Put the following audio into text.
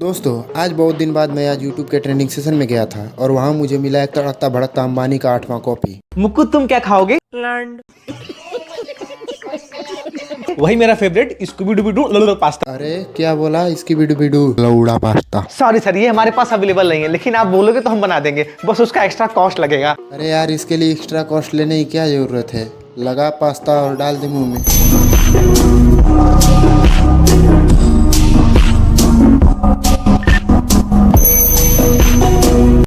दोस्तों, आज बहुत दिन बाद मैं आज YouTube के ट्रेनिंग सेशन में गया था और वहाँ मुझे मिला एक तड़कता भड़कता अंबानी का 8वां कॉपी। मुक्कू तुम क्या खाओगे? लैंड। वही मेरा फेवरेट स्कूबी पास्ता। अरे क्या बोला? इसकी बिडू बिडू लौड़ा पास्ता। सॉरी सर, ये हमारे पास अवेलेबल नहीं है, लेकिन आप बोलोगे तो हम बना देंगे, बस उसका एक्स्ट्रा कॉस्ट लगेगा। अरे यार, इसके लिए एक्स्ट्रा कॉस्ट लेने की क्या जरूरत है? लगा पास्ता और डाल दे मुंह में।